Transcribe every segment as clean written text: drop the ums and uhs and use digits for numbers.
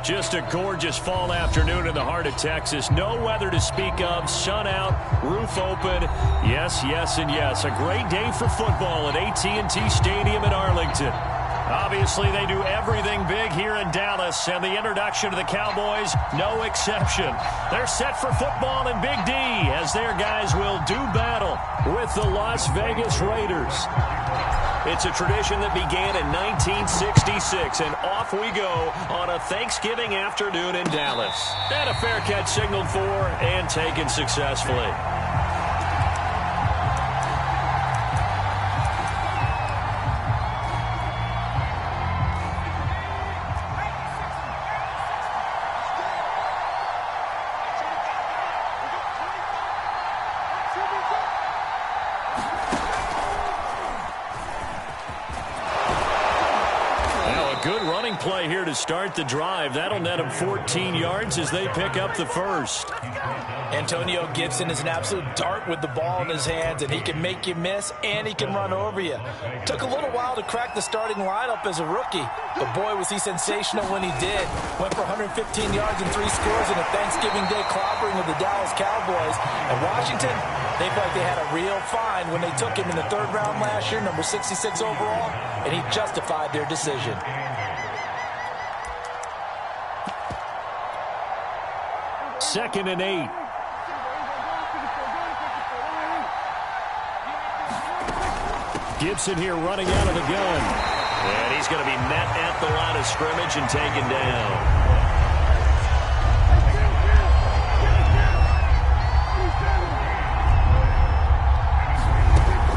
Just a gorgeous fall afternoon in the heart of Texas. No weather to speak of. Sun out, roof open. Yes, yes, and yes. A great day for football at AT&T Stadium in Arlington. Obviously, they do everything big here in Dallas, and the introduction to the Cowboys, no exception. They're set for football in Big D as their guys will do battle with the Las Vegas Raiders. It's a tradition that began in 1966, and off we go on a Thanksgiving afternoon in Dallas. And a fair catch signaled for and taken successfully. Play here to start the drive. That'll net them 14 yards as they pick up the first. Antonio Gibson is an absolute dart with the ball in his hands, and he can make you miss and he can run over you. Took a little while to crack the starting lineup as a rookie, but boy was he sensational when he did. Went for 115 yards and 3 scores in a Thanksgiving Day clobbering of the Dallas Cowboys. And Washington, they felt like they had a real find when they took him in the 3rd round last year, number 66 overall, and he justified their decision. Second and 8. Gibson here running out of the gun. And he's going to be met at the line of scrimmage and taken down.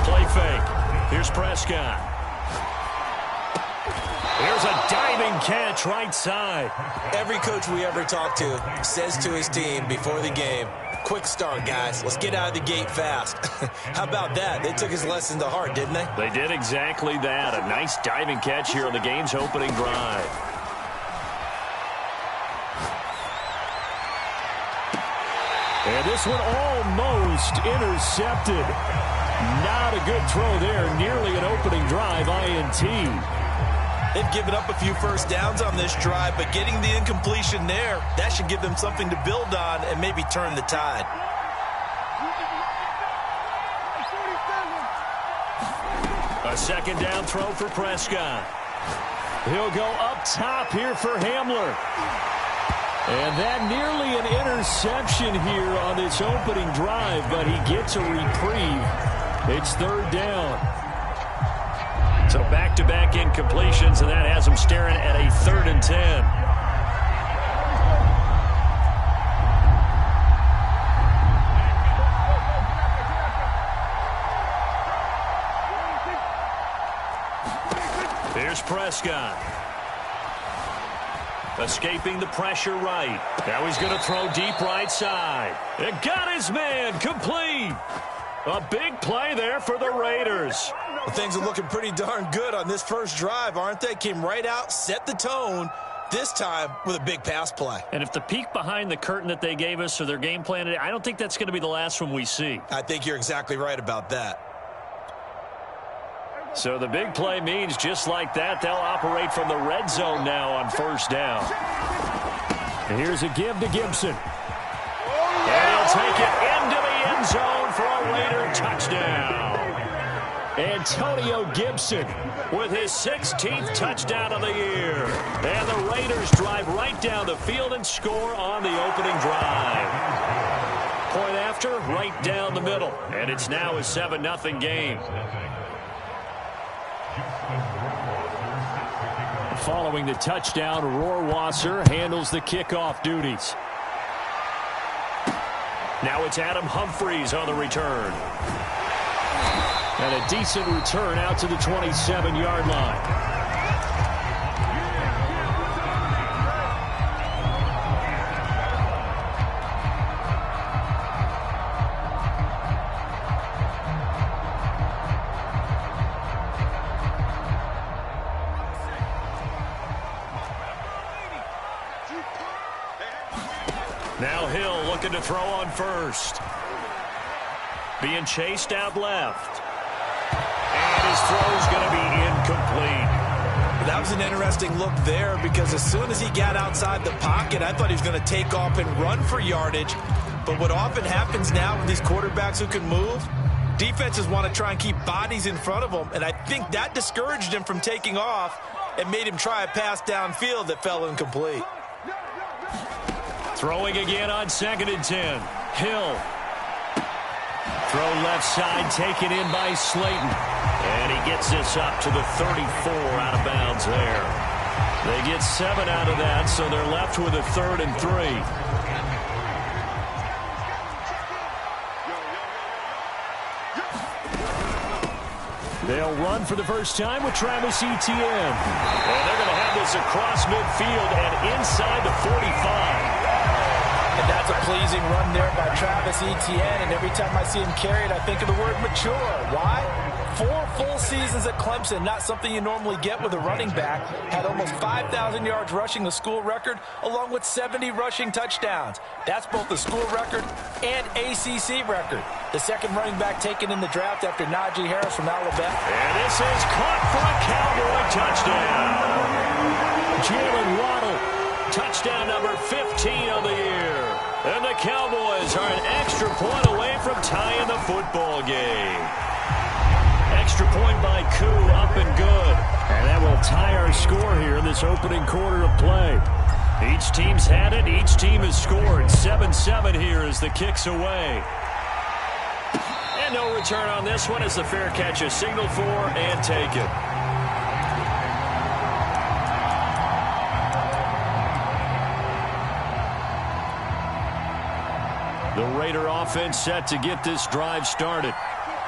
Play fake. Here's Prescott. Here's a diving catch right side. Every coach we ever talk to says to his team before the game, quick start, guys. Let's get out of the gate fast. How about that? They took his lesson to heart, didn't they? They did exactly that. A nice diving catch here on the game's opening drive. And this one almost intercepted. Not a good throw there. Nearly an opening drive INT. They've given up a few first downs on this drive, but getting the incompletion there, that should give them something to build on and maybe turn the tide. A second down throw for Prescott. He'll go up top here for Hamler. And that nearly an interception here on this opening drive, but he gets a reprieve. It's 3rd down. So back-to-back incompletions, and that has them staring at a 3rd and 10. Here's Prescott. Escaping the pressure right. Now he's going to throw deep right side. It got his man complete. A big play there for the Raiders. Well, things are looking pretty darn good on this first drive, aren't they? Came right out, set the tone, this time with a big pass play. And if the peek behind the curtain that they gave us or their game plan, I don't think that's going to be the last one we see. I think you're exactly right about that. So the big play means just like that, they'll operate from the red zone now on 1st down. And here's a give to Gibson. And he'll take it into the end zone for a Raider touchdown. Antonio Gibson with his 16th touchdown of the year. And the Raiders drive right down the field and score on the opening drive. Point after, right down the middle. And it's now a 7-0 game. Following the touchdown, Rohrwasser handles the kickoff duties. Now it's Adam Humphries on the return. And a decent return out to the 27-yard line. Now Hill looking to throw on 1st. Being chased out left. And his throw is going to be incomplete. That was an interesting look there because as soon as he got outside the pocket, I thought he was going to take off and run for yardage. But what often happens now with these quarterbacks who can move, defenses want to try and keep bodies in front of them, and I think that discouraged him from taking off and made him try a pass downfield that fell incomplete. Throwing again on 2nd and 10. Hill. Throw left side, taken in by Slayton. And he gets this up to the 34 out of bounds there. They get 7 out of that, so they're left with a 3rd and 3. They'll run for the first time with Travis Etienne. And they're going to have this across midfield and inside the 45. And that's a pleasing run there by Travis Etienne. And every time I see him carry it, I think of the word mature. Why? 4 full seasons at Clemson, not something you normally get with a running back. Had almost 5,000 yards rushing, the school record, along with 70 rushing touchdowns. That's both the school record and ACC record. The second running back taken in the draft after Najee Harris from Alabama. And this is caught for a Cowboy touchdown. Jalen Waddle, touchdown number 15 of the year. And the Cowboys are an extra point away from tying the football game. Extra point by Koo, up and good. And that will tie our score here in this opening quarter of play. Each team's had it. Each team has scored. 7-7 here as the kick's away. And no return on this one as the fair catch is signaled for and taken. The Raider offense set to get this drive started.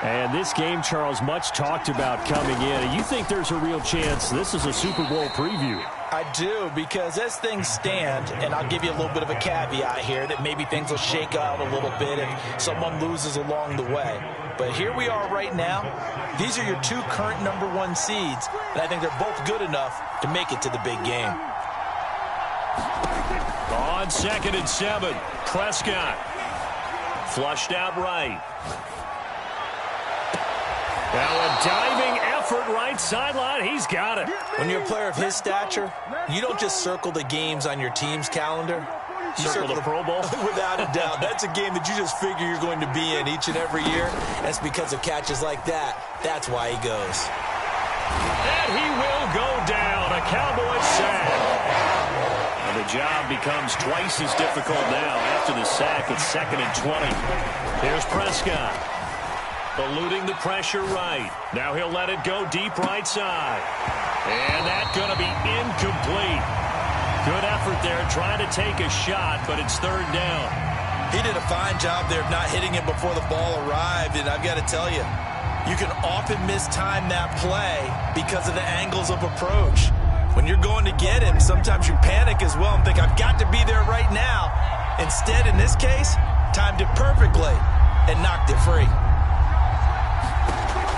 And this game, Charles, much talked about coming in. And you think there's a real chance this is a Super Bowl preview? I do, because as things stand, and I'll give you a little bit of a caveat here, that maybe things will shake out a little bit if someone loses along the way. But here we are right now. These are your 2 current #1 seeds, and I think they're both good enough to make it to the big game. On 2nd and 7, Prescott. Flushed out right. Now a diving effort right sideline. He's got it. When you're a player of his stature, you don't just circle the games on your team's calendar. You circle the Pro Bowl? Without a doubt. That's a game that you just figure you're going to be in each and every year. That's because of catches like that. That's why he goes. And he will go down. A Cowboy sack. And the job becomes twice as difficult now after the sack. It's 2nd and 20. Here's Prescott. Eluding the pressure right. Now he'll let it go deep right side. And that's going to be incomplete. Good effort there trying to take a shot, but it's 3rd down. He did a fine job there of not hitting him before the ball arrived, and I've got to tell you, you can often mistime that play because of the angles of approach. When you're going to get him, sometimes you panic as well and think, I've got to be there right now. Instead, in this case, timed it perfectly and knocked it free.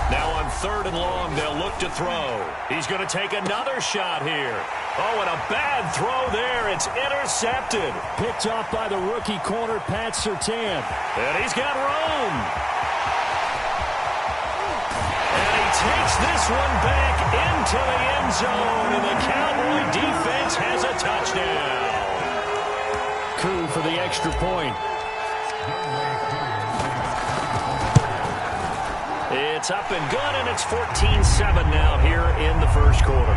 Now on 3rd and long, they'll look to throw. He's going to take another shot here. Oh, and a bad throw there. It's intercepted. Picked off by the rookie corner, Pat Surtain. And he's got room. And he takes this one back into the end zone, and the Cowboy defense has a touchdown. Koo for the extra point. It's up and good, and it's 14-7 now here in the first quarter.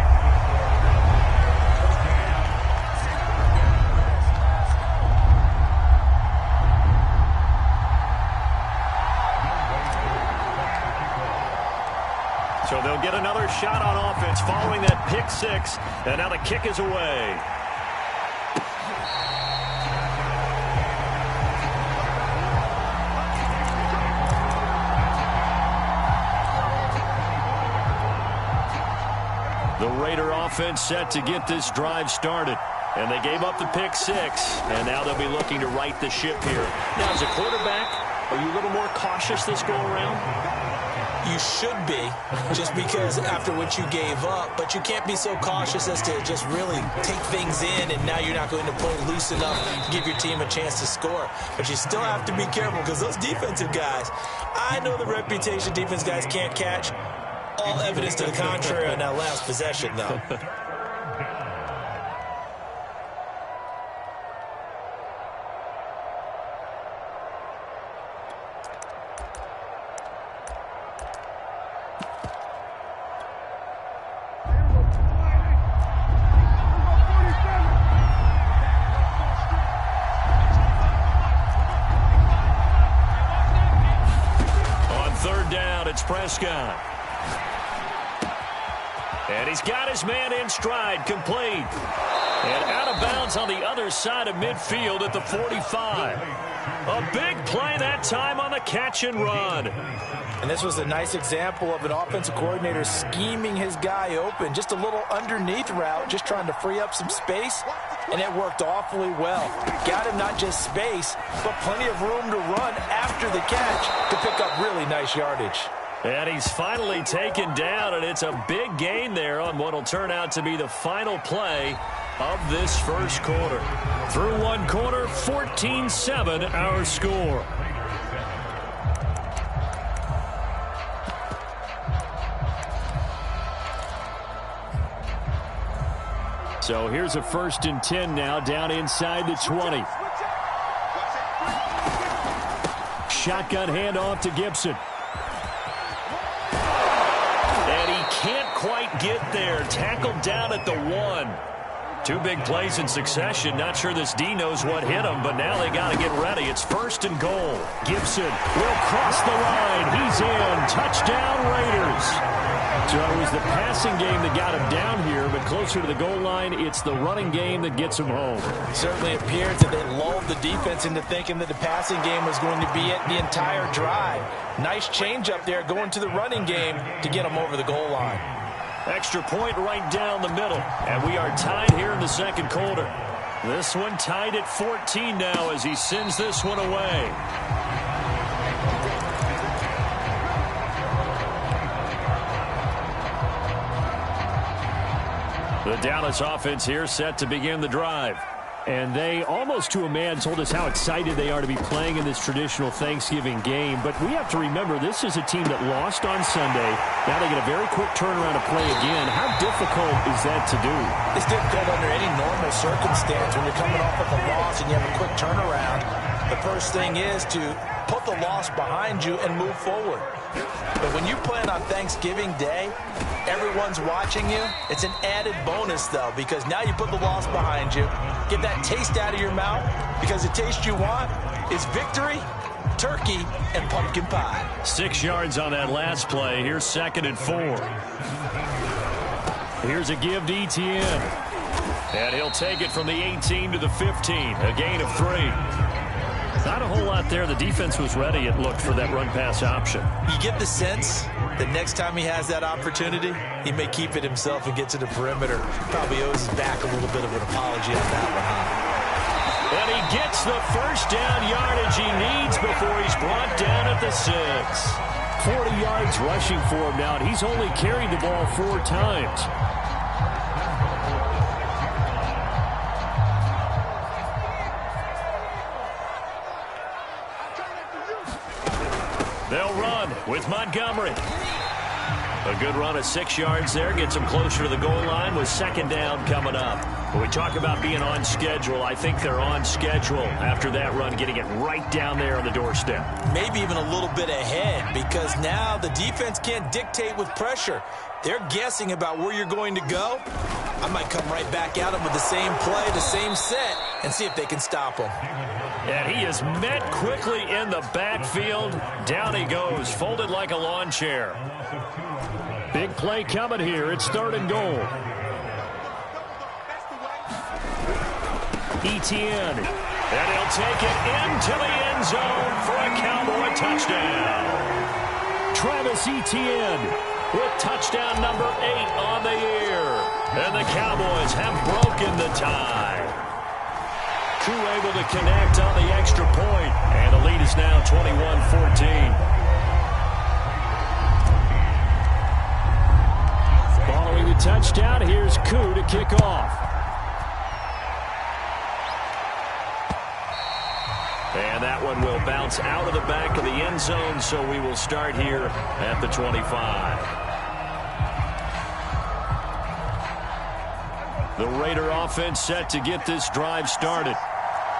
So they'll get another shot on offense following that pick 6, and now the kick is away. The Raider offense set to get this drive started. And they gave up the pick 6, and now they'll be looking to right the ship here. Now, as a quarterback, are you a little more cautious this go-around? You should be, just because after what you gave up, but you can't be so cautious as to just really take things in, and now you're not going to play loose enough to give your team a chance to score. But you still have to be careful, because those defensive guys, I know the reputation defense guys can't catch, All evidence to the contrary on that last possession, though. Prescott. And he's got his man in stride, complete. And out of bounds on the other side of midfield at the 45. A big play that time on the catch and run. And this was a nice example of an offensive coordinator scheming his guy open. Just a little underneath route, just trying to free up some space. And it worked awfully well. Got him not just space, but plenty of room to run after the catch to pick up really nice yardage. And he's finally taken down, and it's a big gain there on what will turn out to be the final play of this first quarter. Through one quarter, 14-7 our score. So here's a 1st and 10 now, down inside the 20. Shotgun handoff to Gibson. And he can't quite get there. Tackled down at the 1. Two big plays in succession. Not sure this D knows what hit him, but now they got to get ready. It's 1st and goal. Gibson will cross the line. He's in. Touchdown, Raiders. So it was the passing game that got him down here, but closer to the goal line, it's the running game that gets him home. It certainly appears that they lulled the defense into thinking that the passing game was going to be it the entire drive. Nice change up there going to the running game to get him over the goal line. Extra point right down the middle, and we are tied here in the second quarter. This one tied at 14 now as he sends this one away. The Dallas offense here set to begin the drive. And they, almost to a man, told us how excited they are to be playing in this traditional Thanksgiving game. But we have to remember, this is a team that lost on Sunday. Now they get a very quick turnaround to play again. How difficult is that to do? It's difficult under any normal circumstance when you're coming off of a loss and you have a quick turnaround. The first thing is to put the loss behind you and move forward. But when you play on Thanksgiving Day, everyone's watching you. It's an added bonus, though, because now you put the loss behind you. Get that taste out of your mouth, because the taste you want is victory, turkey, and pumpkin pie. 6 yards on that last play. Here's 2nd and 4. Here's a give to Etienne. And he'll take it from the 18 to the 15. A gain of 3. Not a whole lot there. The defense was ready, it looked, for that run-pass option. You get the sense that next time he has that opportunity, he may keep it himself and get to the perimeter. Probably owes his back a little bit of an apology on that one, huh? And he gets the first down yardage he needs before he's brought down at the 6. 40 yards rushing for him now, and he's only carried the ball 4 times. They'll run with Montgomery. A good run of 6 yards there. Gets them closer to the goal line with 2nd down coming up. When we talk about being on schedule, I think they're on schedule after that run, getting it right down there on the doorstep. Maybe even a little bit ahead, because now the defense can't dictate with pressure. They're guessing about where you're going to go. I might come right back at them with the same play, the same set, and see if they can stop them. And he is met quickly in the backfield. Down he goes, folded like a lawn chair. Big play coming here. It's 3rd and goal. Etienne. And he'll take it into the end zone for a Cowboy touchdown. Travis Etienne with touchdown number 8 on the year. And the Cowboys have broken the tie. Crew able to connect on the extra point. And the lead is now 21-14. Following the touchdown, here's Koo to kick off. And that one will bounce out of the back of the end zone, so we will start here at the 25. The Raider offense set to get this drive started.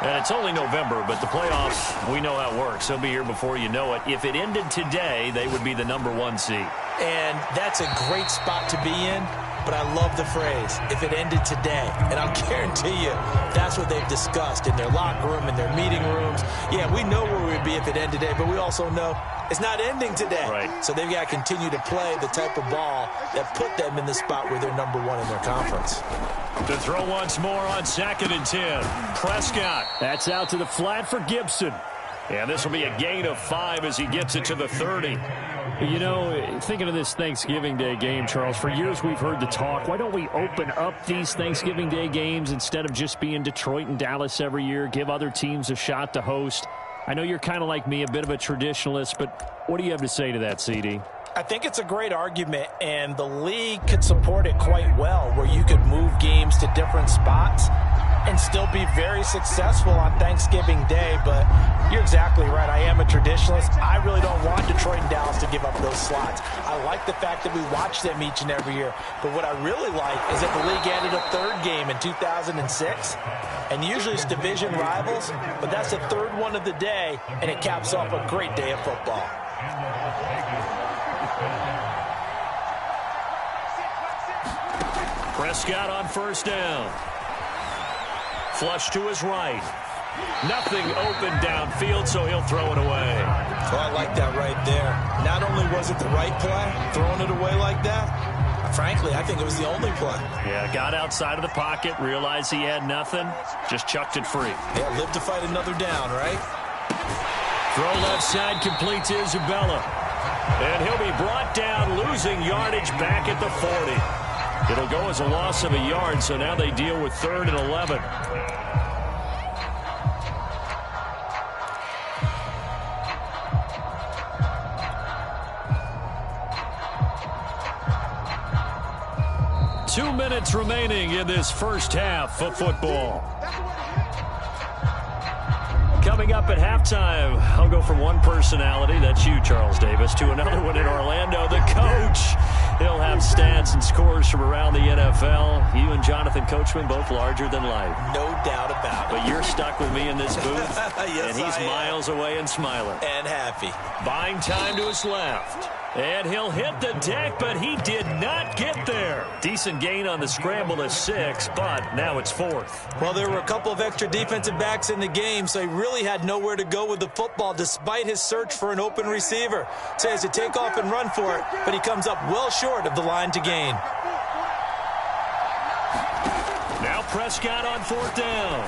And it's only November, but the playoffs, we know how it works. They'll be here before you know it. If it ended today, they would be the #1 seed. And that's a great spot to be in, but I love the phrase, if it ended today. And I'll guarantee you that's what they've discussed in their locker room, in their meeting rooms. Yeah, we know where we'd be if it ended today, but we also know it's not ending today. Right. So they've got to continue to play the type of ball that put them in the spot where they're #1 in their conference. To throw once more on 2nd and 10. Prescott. That's out to the flat for Gibson. And this will be a gain of 5 as he gets it to the 30. You know, thinking of this Thanksgiving Day game, Charles, for years we've heard the talk, why don't we open up these Thanksgiving Day games instead of just being Detroit and Dallas every year, give other teams a shot to host? I know you're kind of like me, a bit of a traditionalist, but what do you have to say to that, CD? I think it's a great argument, and the league could support it quite well, where you could move games to different spots and still be very successful on Thanksgiving Day. But you're exactly right. I am a traditionalist. I really don't want Detroit and Dallas to give up those slots. I like the fact that we watch them each and every year. But what I really like is that the league added a 3rd game in 2006. And usually it's division rivals, but that's the 3rd one of the day, and it caps off a great day of football. Prescott on 1st down. Flush to his right. Nothing open downfield, so he'll throw it away. Well, I like that right there. Not only was it the right play, throwing it away like that, frankly, I think it was the only play. Yeah, got outside of the pocket, realized he had nothing, just chucked it free. Yeah, live to fight another down, right? Throw left side complete to Isabella. And he'll be brought down, losing yardage back at the 40. It'll go as a loss of a yard, so now they deal with 3rd and 11. Two minutes remaining in this first half of football. Coming up at halftime, I'll go from one personality, that's you, Charles Davis, to another one in Orlando, the coach. He'll have stats and scores from around the NFL. You and Jonathan Coachman, both larger than life. No doubt about it. But you're stuck with me in this booth, yes, and he's miles away and smiling. And happy. Buying time to his left. And he'll hit the deck, but he did not get there. Decent gain on the scramble to 6, but now it's 4th. Well, there were a couple of extra defensive backs in the game, so he really had nowhere to go with the football despite his search for an open receiver. So he has to take off and run for it, but he comes up well short of the line to gain. Now Prescott on 4th down.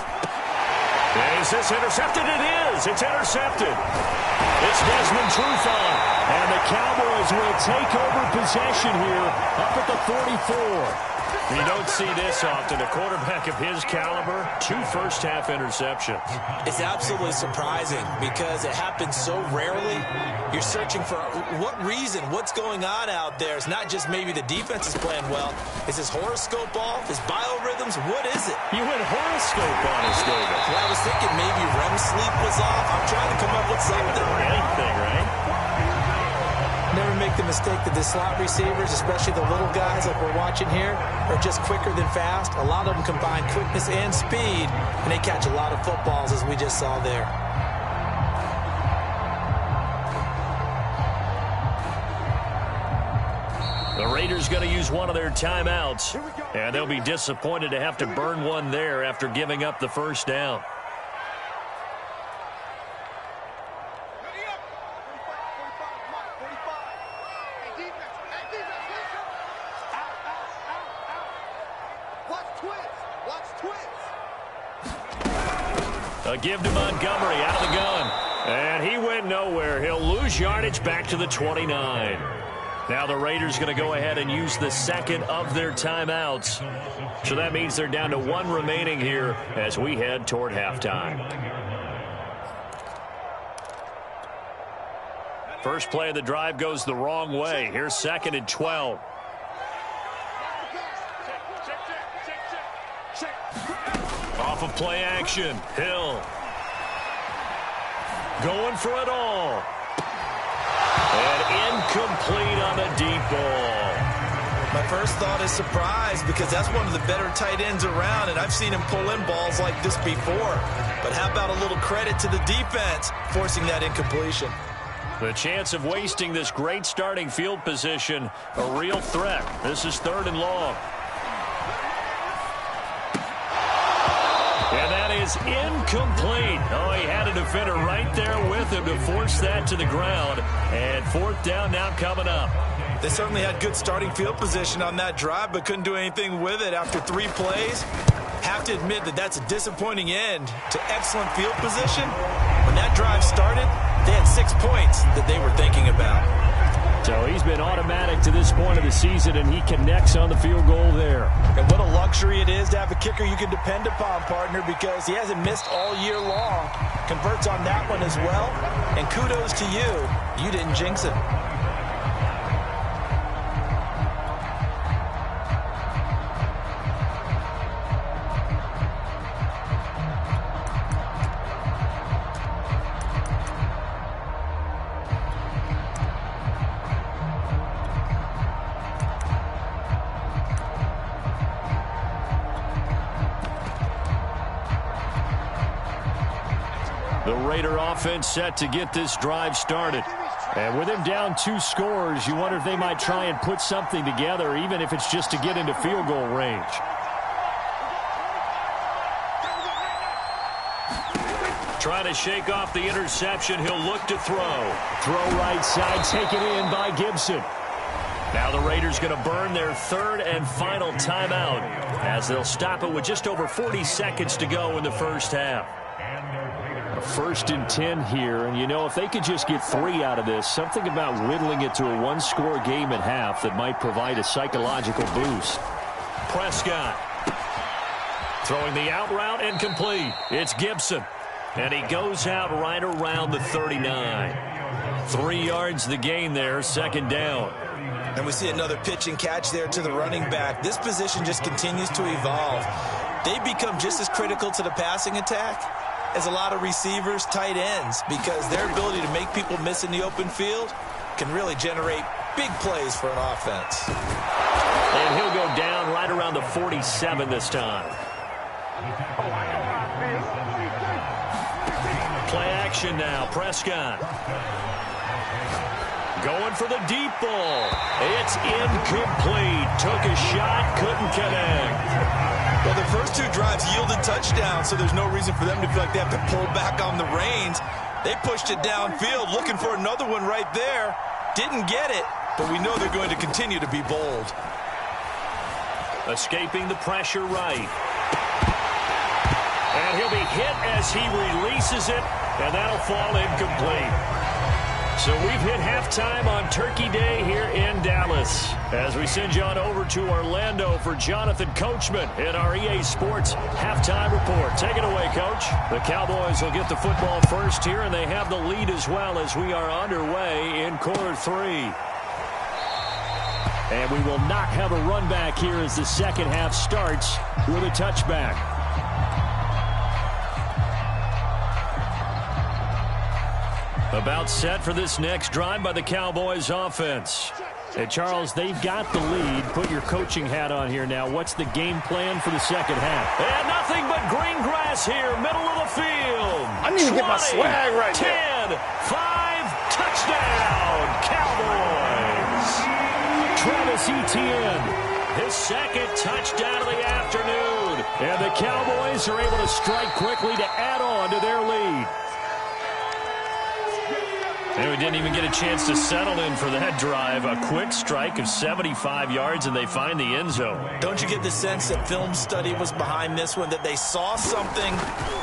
Is this intercepted? It is. It's intercepted. It's Desmond Trufant. And the Cowboys will take over possession here up at the 44. You don't see this often. A quarterback of his caliber, 2 first-half interceptions. It's absolutely surprising because it happens so rarely. You're searching for what reason, what's going on out there. It's not just maybe the defense is playing well. Is his horoscope off? His biorhythms? What is it? You went horoscope on us, David. Well, I was thinking maybe REM sleep was off. I'm trying to come up with something. Anything, right? Never make the mistake that the slot receivers, especially the little guys like we're watching here, are just quicker than fast. A lot of them combine quickness and speed, and they catch a lot of footballs, as we just saw there. The Raiders going to use one of their timeouts, and they'll be disappointed to have to burn one there after giving up the first down. A give to Montgomery out of the gun. And he went nowhere. He'll lose yardage back to the 29. Now the Raiders going to go ahead and use the second of their timeouts. So that means they're down to 1 remaining here as we head toward halftime. First play of the drive goes the wrong way. Here's 2nd and 12. Off of play action. Hill. Going for it all. And incomplete on the deep ball. My first thought is surprise, because that's one of the better tight ends around, and I've seen him pull in balls like this before. But how about a little credit to the defense forcing that incompletion? The chance of wasting this great starting field position, a real threat. This is 3rd and long. And that is incomplete. Oh, he had a defender right there with him to force that to the ground. And 4th down now coming up. They certainly had good starting field position on that drive, but couldn't do anything with it after 3 plays. Have to admit that that's a disappointing end to excellent field position. When that drive started, they had 6 points that they were thinking about. So he's been automatic to this point of the season, and he connects on the field goal there. And what a luxury it is to have a kicker you can depend upon, partner, because he hasn't missed all year long. Converts on that one as well. And kudos to you. You didn't jinx it. The Raider offense set to get this drive started. And with him down 2 scores, you wonder if they might try and put something together, even if it's just to get into field goal range. Trying to shake off the interception. He'll look to throw. Throw right side, taken in by Gibson. Now the Raiders going to burn their 3rd and final timeout as they'll stop it with just over 40 seconds to go in the first half. A 1st and 10 here, and you know, if they could just get 3 out of this, something about whittling it to a 1-score game at half that might provide a psychological boost. Prescott throwing the out route and complete. It's Gibson, and he goes out right around the 39. 3 yards the gain there, 2nd down. And we see another pitch and catch there to the running back. This position just continues to evolve. They become just as critical to the passing attack as a lot of receivers, tight ends, because their ability to make people miss in the open field can really generate big plays for an offense. And he'll go down right around the 47 this time. Play action now, Prescott. Going for the deep ball. It's incomplete. Took a shot, couldn't connect. Well, the first 2 drives yielded touchdowns, so there's no reason for them to feel like they have to pull back on the reins. They pushed it downfield, looking for another one right there. Didn't get it, but we know they're going to continue to be bold. Escaping the pressure right. And he'll be hit as he releases it, and that'll fall incomplete. So we've hit halftime on Turkey Day here in Dallas. As we send you on over to Orlando for Jonathan Coachman in our EA Sports Halftime Report. Take it away, Coach. The Cowboys will get the football first here, and they have the lead as well as we are underway in quarter 3. And we will not have a run back here as the second half starts with a touchback. About set for this next drive by the Cowboys offense. Hey, Charles, they've got the lead. Put your coaching hat on here now. What's the game plan for the second half? And nothing but green grass here, middle of the field. I need to get my swag right 10, 5, touchdown, Cowboys. Travis Etienne, his 2nd touchdown of the afternoon. And the Cowboys are able to strike quickly to add on to their lead. And we didn't even get a chance to settle in for that drive. A quick strike of 75 yards, and they find the end zone. Don't you get the sense that film study was behind this one, that they saw something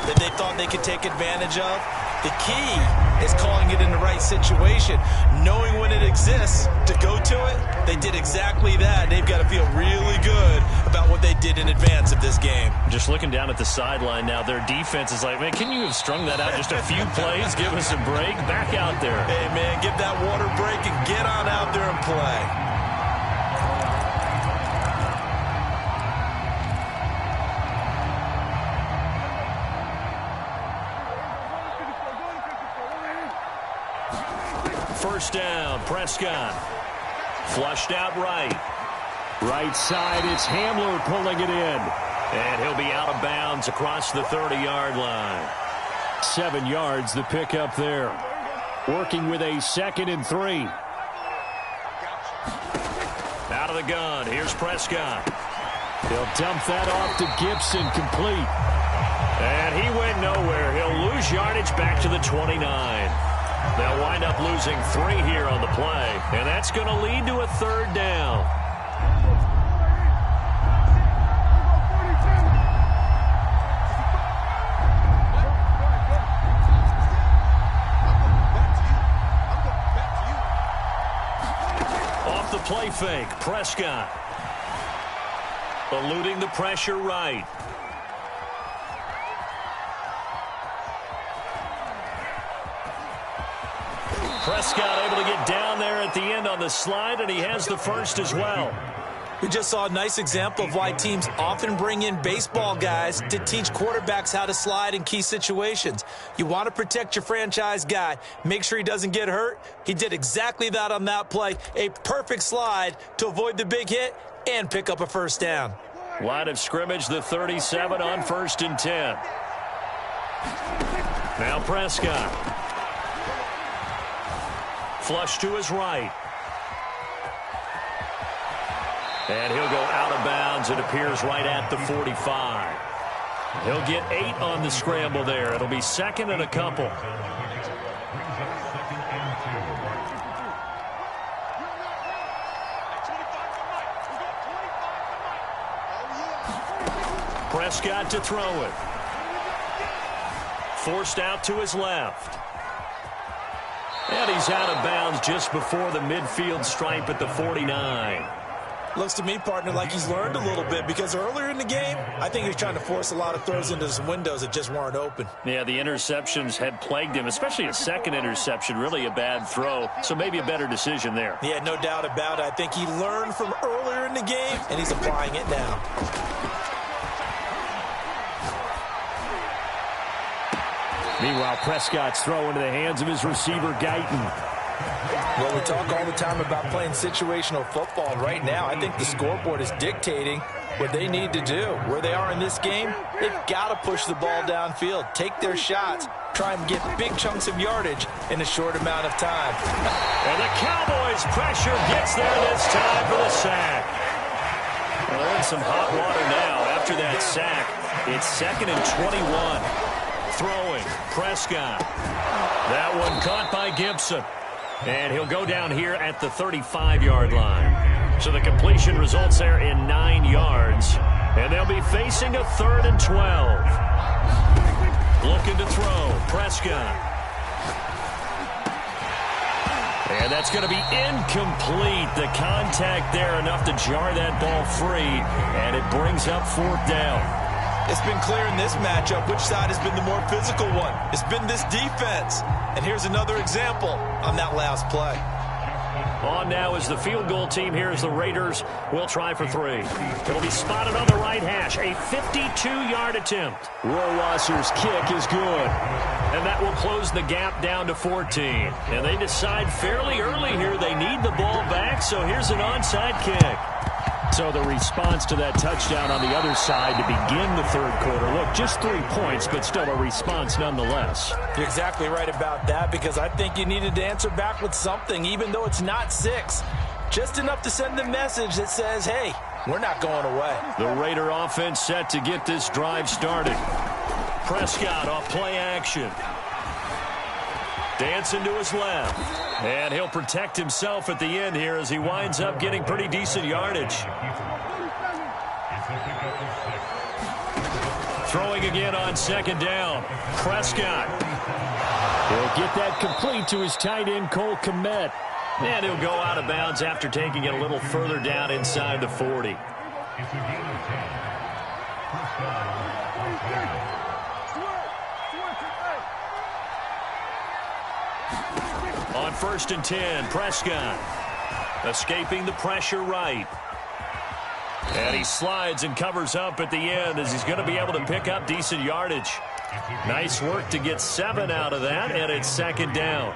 that they thought they could take advantage of? The key is calling it in the right situation, knowing when it exists to go to it. They did exactly that. They've got to feel really good about what they did in advance of this game. Just looking down at the sideline now, their defense is like, man, can you have strung that out just a few plays? Give us a break. Back out there. Hey, man, give that water break and get on out there and play. First down, Prescott. Flushed out right. Right side, it's Hamler pulling it in. And he'll be out of bounds across the 30-yard line. 7 yards, the pickup there. Working with a 2nd and 3. Out of the gun, here's Prescott. He'll dump that off to Gibson, complete. And he went nowhere. He'll lose yardage back to the 29. They'll wind up losing 3 here on the play. And that's going to lead to a 3rd down. Off the play fake, Prescott. Eluding the pressure right. Prescott able to get down there at the end on the slide, and he has the first as well. We just saw a nice example of why teams often bring in baseball guys to teach quarterbacks how to slide in key situations. You want to protect your franchise guy. Make sure he doesn't get hurt. He did exactly that on that play. A perfect slide to avoid the big hit and pick up a first down. Line of scrimmage, the 37 on 1st and 10. Now Prescott. Flush to his right. And he'll go out of bounds. It appears right at the 45. He'll get 8 on the scramble there. It'll be 2nd and a couple. Prescott to throw it. Forced out to his left. And he's out of bounds just before the midfield stripe at the 49. Looks to me, partner, like he's learned a little bit, because earlier in the game, I think he was trying to force a lot of throws into some windows that just weren't open. Yeah, the interceptions had plagued him, especially a 2nd interception, really a bad throw. So maybe a better decision there. Yeah, no doubt about it. I think he learned from earlier in the game, and he's applying it now. Meanwhile, Prescott's throw into the hands of his receiver, Guyton. Well, we talk all the time about playing situational football. Right now, I think the scoreboard is dictating what they need to do. Where they are in this game, they've got to push the ball downfield, take their shots, try and get big chunks of yardage in a short amount of time. And the Cowboys' pressure gets there this time for the sack. Well, they're in some hot water now after that sack. It's 2nd and 21. Throwing, Prescott. That one caught by Gibson. And he'll go down here at the 35-yard line. So the completion results there in 9 yards. And they'll be facing a 3rd and 12. Looking to throw, Prescott. And that's going to be incomplete. The contact there enough to jar that ball free. And it brings up 4th down. It's been clear in this matchup which side has been the more physical one. It's been this defense. And here's another example on that last play. On now is the field goal team here as the Raiders will try for 3. It'll be spotted on the right hash. A 52-yard attempt. Rohrwasser's kick is good. And that will close the gap down to 14. And they decide fairly early here they need the ball back, so here's an onside kick. So the response to that touchdown on the other side to begin the 3rd quarter. Look, just 3 points, but still a response nonetheless. You're exactly right about that, because I think you needed to answer back with something, even though it's not 6. Just enough to send the message that says, hey, we're not going away. The Raider offense set to get this drive started. Prescott off play action. Dancing to his left. And he'll protect himself at the end here as he winds up getting pretty decent yardage. Throwing again on 2nd down. Prescott. He'll get that complete to his tight end, Cole Kmet. And he'll go out of bounds after taking it a little further down inside the 40. On 1st and 10, Prescott escaping the pressure right. And he slides and covers up at the end as he's going to be able to pick up decent yardage. Nice work to get 7 out of that, and it's 2nd down.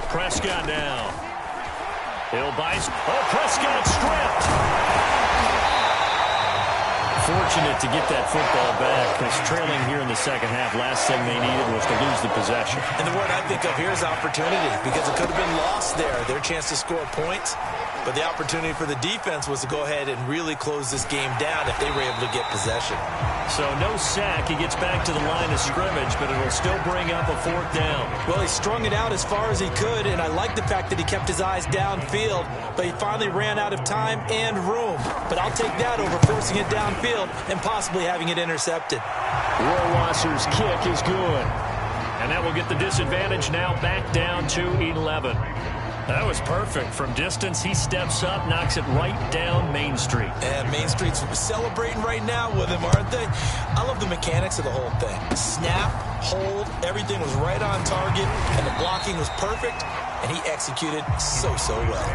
Prescott now. Hill buys. Oh, Prescott stripped. Fortunate to get that football back, because trailing here in the second half, last thing they needed was to lose the possession. And the word I think of here is opportunity, because it could have been lost there, their chance to score points. But the opportunity for the defense was to go ahead and really close this game down if they were able to get possession. So no sack. He gets back to the line of scrimmage, but it'll still bring up a fourth down. Well, he strung it out as far as he could, and I like the fact that he kept his eyes downfield, but he finally ran out of time and room. But I'll take that over forcing it downfield and possibly having it intercepted. Rohrwasser's kick is good. And that will get the disadvantage now back down to 11. That was perfect. From distance, he steps up, knocks it right down Main Street. And Main Street's celebrating right now with him, aren't they? I love the mechanics of the whole thing. Snap, hold, everything was right on target, and the blocking was perfect, and he executed so well.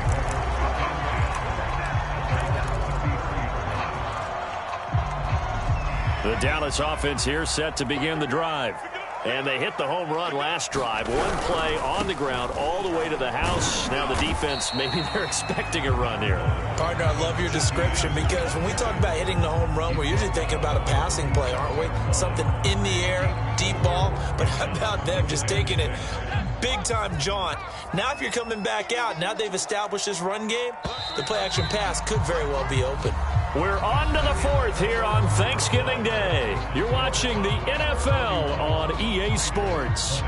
The Dallas offense here set to begin the drive. And they hit the home run last drive. One play on the ground all the way to the house. Now the defense, maybe they're expecting a run here. Partner, I love your description, because when we talk about hitting the home run, we're usually thinking about a passing play, aren't we? Something in the air, deep ball. But how about them just taking it big-time jaunt? Now if you're coming back out, now they've established this run game, the play-action pass could very well be open. We're on to the fourth here on Thanksgiving Day. You're watching the NFL on EA Sports.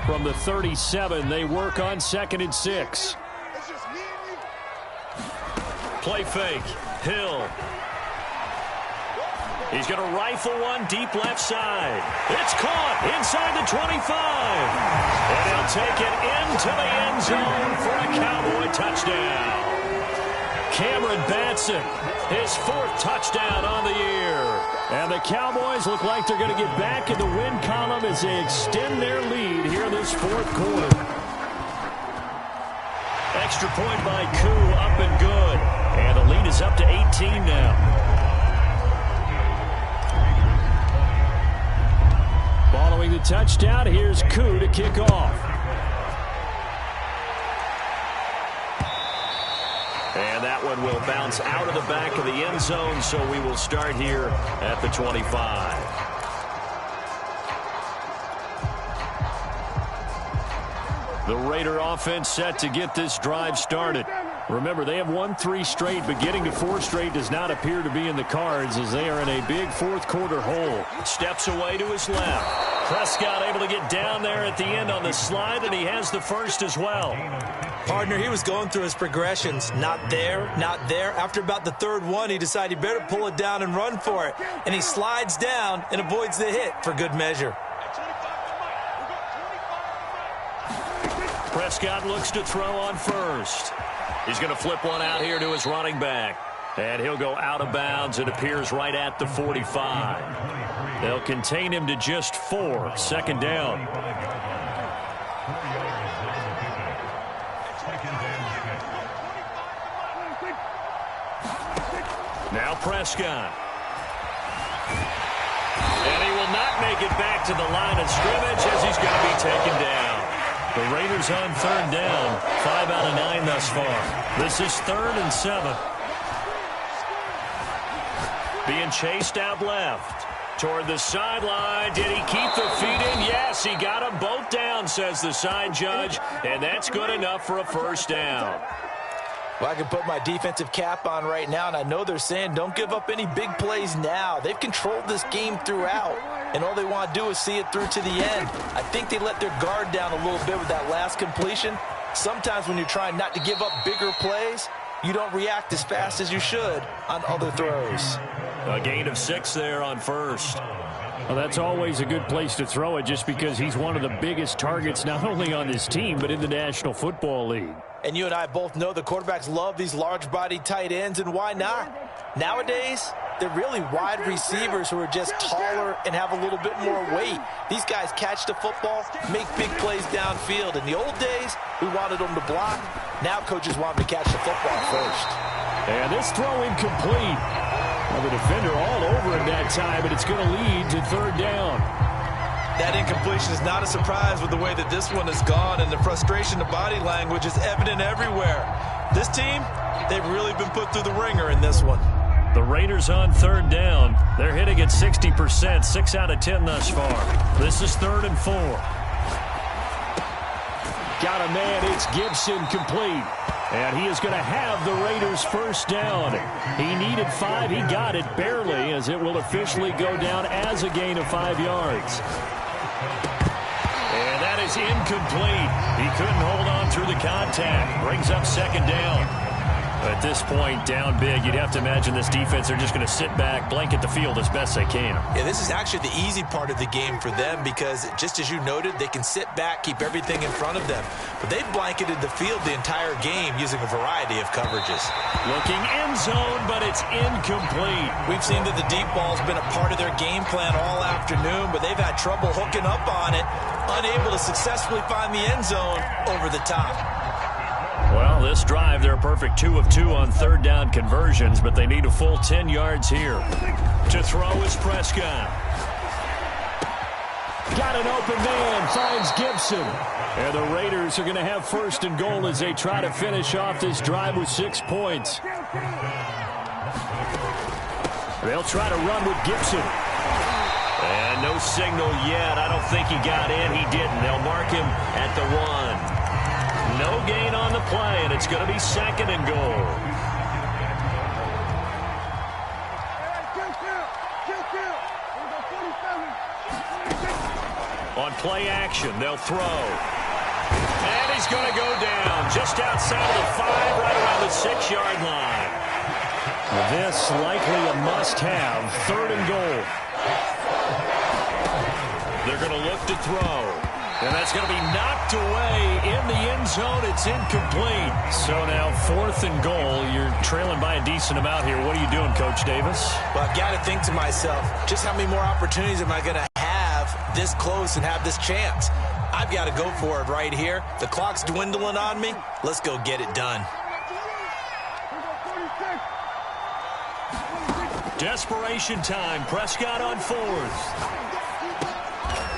From the 37, they work on 2nd and 6. Play fake. Hill. He's going to rifle one deep left side. It's caught inside the 25. And he'll take it into the end zone for a Cowboy touchdown. Cameron Batson, his 4th touchdown on the year. And the Cowboys look like they're going to get back in the win column as they extend their lead here in this 4th quarter. Extra point by Koo, up and good. And the lead is up to 18 now. Following the touchdown, here's Koo to kick off. And that one will bounce out of the back of the end zone, so we will start here at the 25. The Raider offense set to get this drive started. Remember, they have won 3 straight, but getting to 4 straight does not appear to be in the cards as they are in a big 4th quarter hole. Steps away to his left. Prescott able to get down there at the end on the slide, and he has the first as well. Partner, he was going through his progressions. Not there, not there. After about the 3rd one, he decided he better pull it down and run for it. And he slides down and avoids the hit for good measure. Prescott looks to throw on first. He's going to flip one out here to his running back. And he'll go out of bounds. It appears right at the 45. They'll contain him to just 4. 2nd down. Now Prescott. And he will not make it back to the line of scrimmage as he's going to be taken down. The Raiders on 3rd down. 5 out of 9 thus far. This is 3rd and 7. Being chased out left. Toward the sideline. Did he keep the feet in? Yes, he got them both down, says the side judge. And that's good enough for a 1st down. Well, I can put my defensive cap on right now, and I know they're saying don't give up any big plays now. They've controlled this game throughout, and all they want to do is see it through to the end. I think they let their guard down a little bit with that last completion. Sometimes when you're trying not to give up bigger plays, you don't react as fast as you should on other throws. A gain of 6 there on 1st. Well, that's always a good place to throw it just because he's one of the biggest targets not only on his team but in the National Football League. And you and I both know the quarterbacks love these large-bodied tight ends, and why not? Nowadays, they're really wide receivers who are just taller and have a little bit more weight. These guys catch the football, make big plays downfield. In the old days, we wanted them to block. Now coaches want them to catch the football first. And this throw incomplete. Well, the defender all over him that time, but it's going to lead to 3rd down. That incompletion is not a surprise with the way that this one has gone, and the frustration, the body language is evident everywhere. This team, they've really been put through the ringer in this one. The Raiders on third down. They're hitting at 60%, 6 out of 10 thus far. This is 3rd and 4. Got a man, it's Gibson, complete. And he is going to have the Raiders first down. He needed 5. He got it barely, as it will officially go down as a gain of 5 yards. And that is incomplete. He couldn't hold on through the contact. Brings up 2nd down. At this point, down big, you'd have to imagine this defense are just going to sit back, blanket the field as best they can. Yeah, this is actually the easy part of the game for them because, just as you noted, they can sit back, keep everything in front of them. But they've blanketed the field the entire game using a variety of coverages. Looking end zone, but it's incomplete. We've seen that the deep ball's been a part of their game plan all afternoon, but they've had trouble hooking up on it, unable to successfully find the end zone over the top. Well, this drive, they're a perfect 2 of 2 on 3rd down conversions, but they need a full 10 yards here. To throw is Prescott. Got an open man, finds Gibson. And the Raiders are going to have 1st and goal as they try to finish off this drive with 6 points. They'll try to run with Gibson. And no signal yet. I don't think he got in. He didn't. They'll mark him at the 1. No gain on the play, and it's going to be 2nd and goal. On play action, they'll throw. And he's going to go down just outside of the 5, right around the 6-yard line. This likely a must-have, 3rd and goal. They're going to look to throw. And that's going to be knocked away in the end zone. It's incomplete. So now 4th and goal. You're trailing by a decent amount here. What are you doing, Coach Davis? Well, I've got to think to myself, just how many more opportunities am I going to have this close and have this chance? I've got to go for it right here. The clock's dwindling on me. Let's go get it done. Desperation time. Prescott on 4th.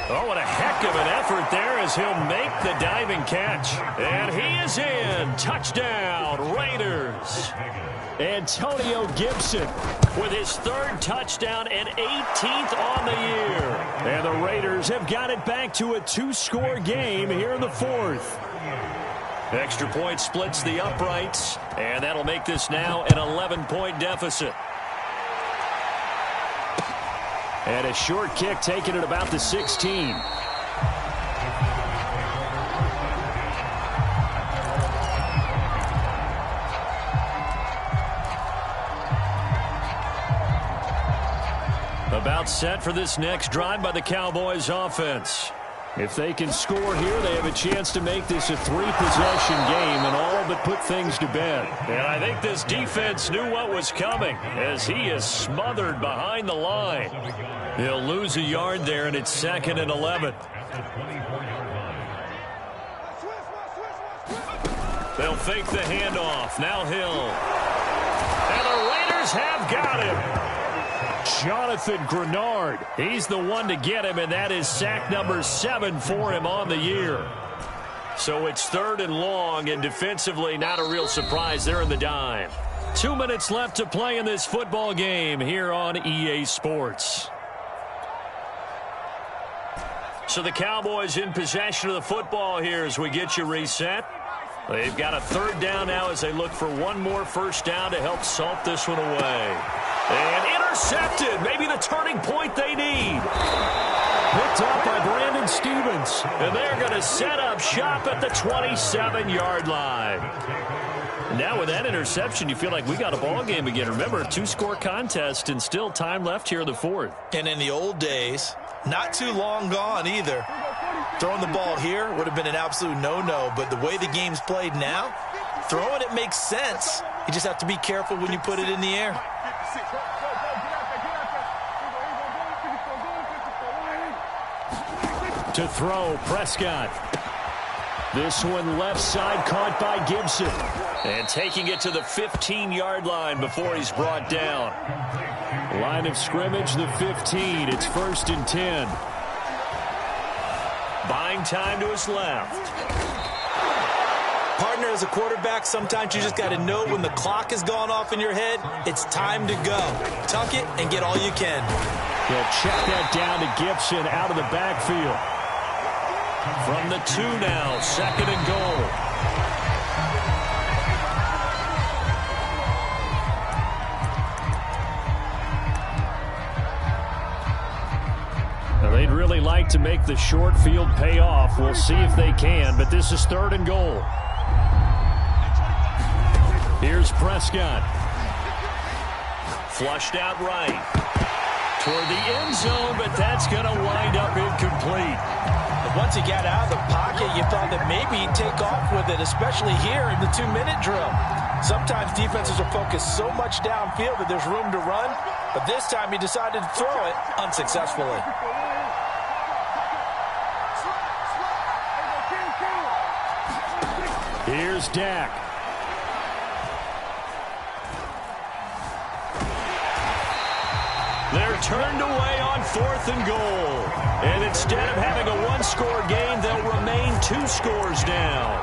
Oh, what a heck of an effort there as he'll make the diving catch. And he is in. Touchdown, Raiders. Antonio Gibson with his 3rd touchdown and 18th on the year. And the Raiders have got it back to a 2-score game here in the 4th. Extra point splits the uprights, and that'll make this now an 11-point deficit. And a short kick taken at about the 16. About set for this next drive by the Cowboys offense. If they can score here, they have a chance to make this a 3-possession game and all but put things to bed. And I think this defense knew what was coming as he is smothered behind the line. He'll lose a yard there, and it's 2nd and 11. They'll fake the handoff. Now Hill. And the Raiders have got him. Jonathan Grenard. He's the one to get him, and that is sack number 7 for him on the year. So it's 3rd and long, and defensively not a real surprise. They're in the dime. 2 minutes left to play in this football game here on EA Sports. So the Cowboys in possession of the football here as we get you reset. They've got a 3rd down now as they look for one more 1st down to help salt this one away. And intercepted. Maybe the turning point they need. Picked up by Brandon Stevens. And they're going to set up shop at the 27-yard line. Now with that interception, you feel like we got a ball game again. Remember, a 2-score contest and still time left here in the 4th. And in the old days, not too long gone either. Throwing the ball here would have been an absolute no-no, but the way the game's played now, throwing it makes sense. You just have to be careful when you put it in the air. To throw, Prescott. This one left side caught by Gibson. And taking it to the 15-yard line before he's brought down. Line of scrimmage, the 15. It's 1st and 10. Buying time to his left. Partner, as a quarterback, sometimes you just got to know when the clock has gone off in your head, it's time to go. Tuck it and get all you can. He'll check that down to Gibson out of the backfield. From the 2 now, 2nd and goal. They'd really like to make the short field pay off. We'll see if they can, but this is 3rd and goal. Here's Prescott. Flushed out right. Toward the end zone, but that's going to wind up incomplete. Once he got out of the pocket, you thought that maybe he'd take off with it, especially here in the 2-minute drill. Sometimes defenses are focused so much downfield that there's room to run, but this time he decided to throw it unsuccessfully. Here's Dak. They're turned away on 4th and goal. And instead of having a 1-score game, they'll remain 2 scores down.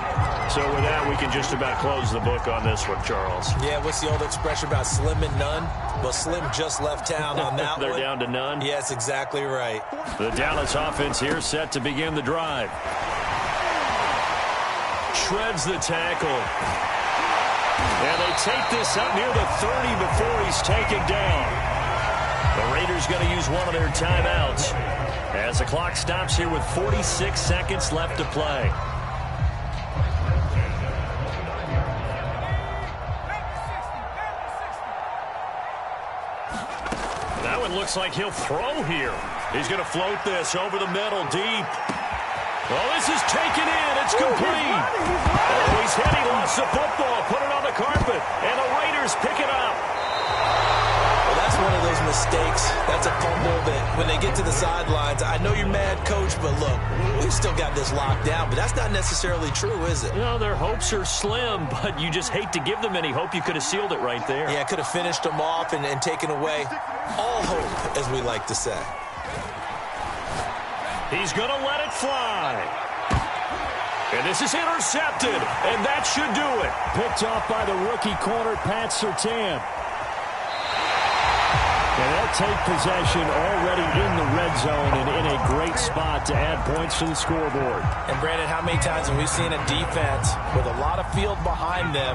So with that, we can just about close the book on this one, Charles. Yeah, what's the old expression about slim and none? Well, Slim just left town on that They're one. down to none? Yes, exactly right. The Dallas offense here set to begin the drive. Shreds the tackle. And they take this up near the 30 before he's taken down. The Raiders going to use one of their timeouts as the clock stops here with 46 seconds left to play. That one looks like he'll throw here. He's going to float this over the middle deep. Oh, this is taken in. It's complete. Oh, he's hit. He lost the football. Put it on the carpet. And the Raiders pick it up. Well, that's one of those mistakes. That's a fumble that when they get to the sidelines, I know you're mad, Coach, but look, we've still got this locked down. But that's not necessarily true, is it? No, their hopes are slim, but you just hate to give them any hope. You could have sealed it right there. Yeah, could have finished them off and taken away all hope, as we like to say. He's going to let it fly. And this is intercepted, and that should do it. Picked off by the rookie corner, Pat Surtain. And they'll take possession already in the red zone and in a great spot to add points to the scoreboard. And, Brandon, how many times have we seen a defense with a lot of field behind them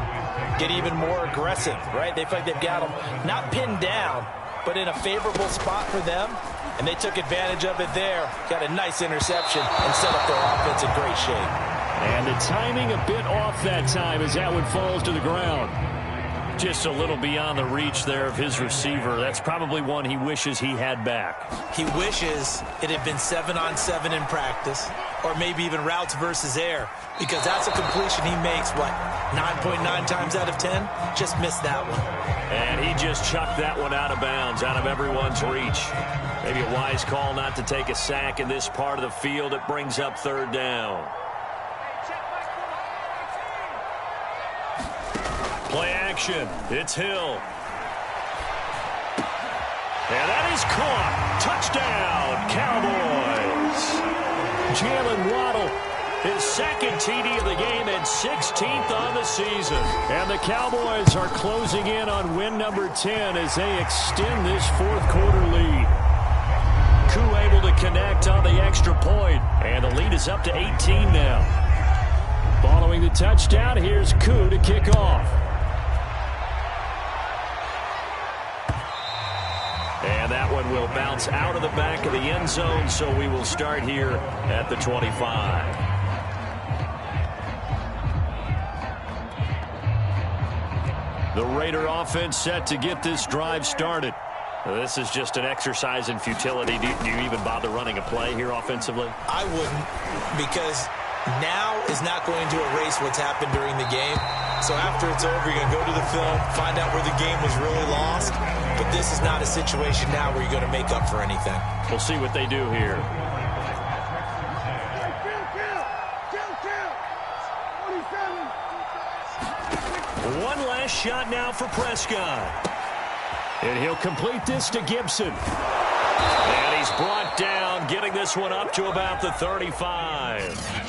get even more aggressive, right? They feel like they've got them not pinned down, but in a favorable spot for them. And they took advantage of it there. Got a nice interception and set up their offense in great shape. And the timing a bit off that time as that one falls to the ground. Just a little beyond the reach there of his receiver. That's probably one he wishes he had back. He wishes it had been 7-on-7 in practice, or maybe even routes versus air, because that's a completion he makes, what, 9.9 times out of 10? Just missed that one. And he just chucked that one out of bounds, out of everyone's reach. Maybe a wise call not to take a sack in this part of the field. It brings up 3rd down. Play action. It's Hill. And that is caught. Touchdown, Cowboys. Jalen Waddle, his 2nd TD of the game and 16th on the season. And the Cowboys are closing in on win number 10 as they extend this 4th quarter lead. Koo able to connect on the extra point, and the lead is up to 18 now. Following the touchdown, here's Koo to kick off. And that one will bounce out of the back of the end zone, so we will start here at the 25. The Raider offense set to get this drive started. This is just an exercise in futility. Do you even bother running a play here offensively? I wouldn't, because now is not going to erase what's happened during the game. So after it's over, you're going to go to the film, find out where the game was really lost. But this is not a situation now where you're going to make up for anything. We'll see what they do here. One last shot now for Prescott. And he'll complete this to Gibson. And he He's brought down, getting this one up to about the 35.